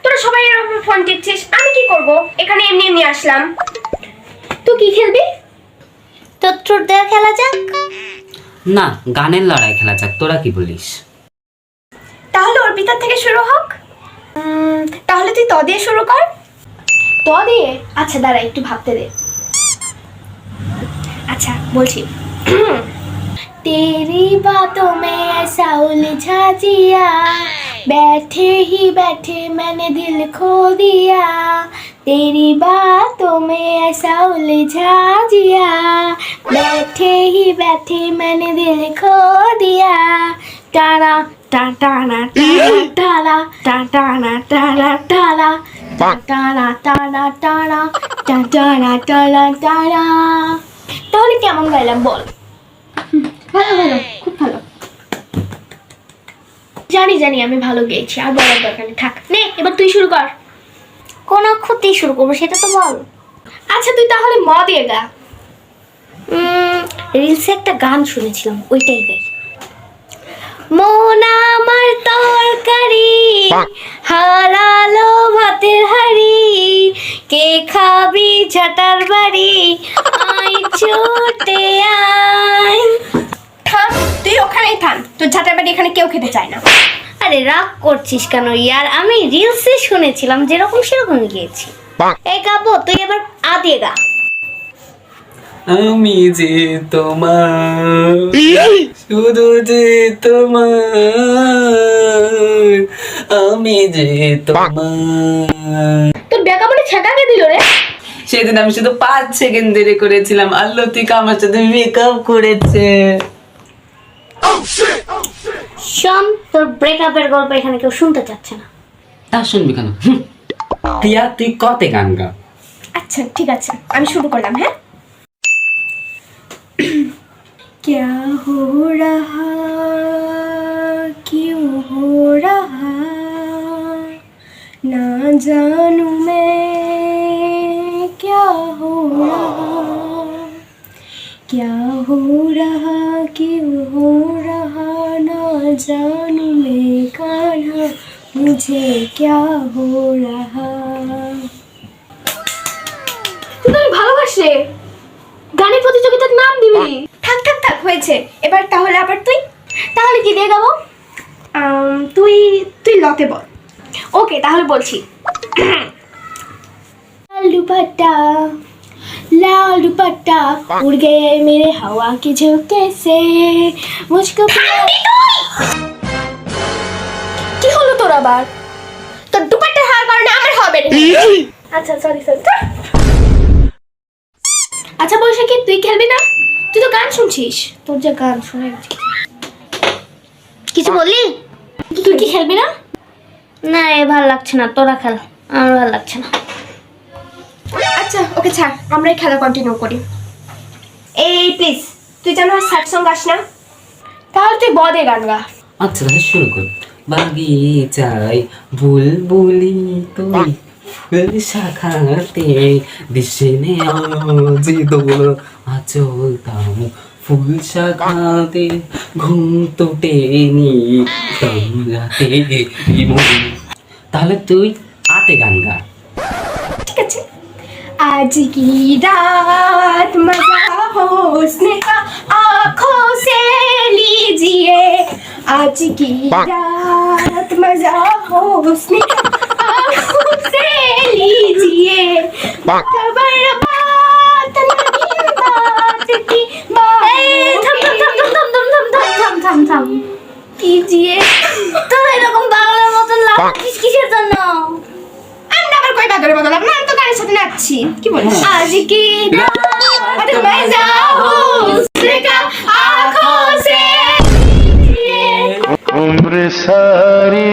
তোরা সবাই এরকম ফোন টিপছিস, আমি কি করব? এখানে এমনি এমনি আসলাম। তুই কি খেলবি? তো ট্রুথ ডেয়ার খেলা যাক। না, গানের লড়াই খেলা যাক, তোরা কি বলিস? তাহলে অর্পিতার থেকে শুরু হোক। তাহলে তুই ত দিয়ে শুরু কর। ত দিয়ে? আচ্ছা দাঁড়া, একটু ভাবতে দে। আচ্ছা বলছি। तेरी बातों में ऐसा उलझा जिया, बैठे ही बैठे मैंने दिल खो दिया। तेरी बातों में ऐसा उलझा जिया, बैठे ही बैठे मैंने दिल खो दिया। टारा टा टाना टारा टा टाना टारा टारा टारा टारा टारा टा टारा टारा टारा। তাহলে কেমন গাইলাম বল? ভালো ভালো, খুব ভালো। জানি জানি আমি ভালো গেয়েছি, আর বলার দরকার নেই, থাক। নে এবার তুই শুরু কর। কোন অক্ষর দিয়ে শুরু করবো সেটা তো বল। আচ্ছা তুই তাহলে ম দিয়ে গা। রিলসে একটা গান শুনেছিলাম, ওইটাই গাই। মন আমার তরকারি, হারালো ভাতের হাড়ি, কে খাবি ঝাটার বাড়ি, আই ছুটে আই। থাম, তুই ওখানেই থাম, তোর ঝাঁটার বাড়ি এখানে কেউ খেতে চায় না। আরে রাগ করছিস কেন ইয়ার? আমি রিলসে শুনেছিলাম, যেরকম সেরকম গিয়েছি। এই গাবো, তুই এবার আ দিয়ে গা। আমি যে তোমার, শুধু যে তোমার, আমি যে তোমার। তোর বেকা বলে ছেঁকাকে দিল রে। সেদিন আমি শুধু 5 সেকেন্ড দেরি করেছিলাম, আর লতিকা আমার সাথে মেকআপ করেছে। শোন, তোর ব্রেকআপের গল্প এখানে কেউ শুনতে চাচ্ছে না। তা শুনবি কেন? প্রিয়া, তুই কতে গান গা। আচ্ছা ঠিক আছে, আমি শুরু করলাম। হ্যাঁ, क्या हो रहा, क्यों हो रहा, ना जानू मैं क्या हो रहा, क्या हो रहा, क्यों हो रहा, ना जानू मैं कान्हा, मुझे क्या हो रहा। তুই ভালোবাসে গানের প্রতিযোগিতার নাম দিবি? থাক থাক থাক, হয়েছে। এবার তাহলে আবার তুই। তাহলে কি দিয়ে গাবো? তুই তুই লতে বল। ওকে তাহলে বলছি। लाल दुपट्टा, लाल दुपट्टा उड़ गए मेरे हवा के झोंके से, मुझको কি হলো তোর আবার? তোর দুপাট্টা হওয়ার কারণে আমার হবে না। আচ্ছা সরি সরি। আচ্ছা বৈশাখী, তুই খেলবি না? তুই তো গান শুনছিস। তোর যে গান শুনে কিছু বললি? তুই কি খেলবি না? না, এ ভালো লাগছে না, তোরা খেল, আমার ভালো লাগছে না। আচ্ছা ওকে ছাড়, আমরাই খেলা কন্টিনিউ করি। এই প্লিজ, তুই যেন আর স্যাড সং গাস না। তাহলে তুই বদে গান গা। আচ্ছা তাহলে শুরু কর। বাগিচায় বুলবুলি তুই, ফুল শাখাতে দিশে নে আজি দোল আচলতাম, ফুল শাখাতে ঘুম তো টেনি কামরাতে মন। তাহলে তুই আতে গান গা। ঠিক আছে। आज की रात मजा हुस्न का आँखों से लीजिए, आज की रात मजा हुस्न का आँखों से लीजिए, खबर बात नहीं बात की থাম कीजिए। তোরা এরকম বাংলার মতন লাগছিস কিসের জন্য? আমরা আবার কই বাদরের বদল, আমরা তো গানের সাথে নাচছি। কি বলিস? आज की रात मजा हुस्न का आँखों से लीजिए। उम्र सारी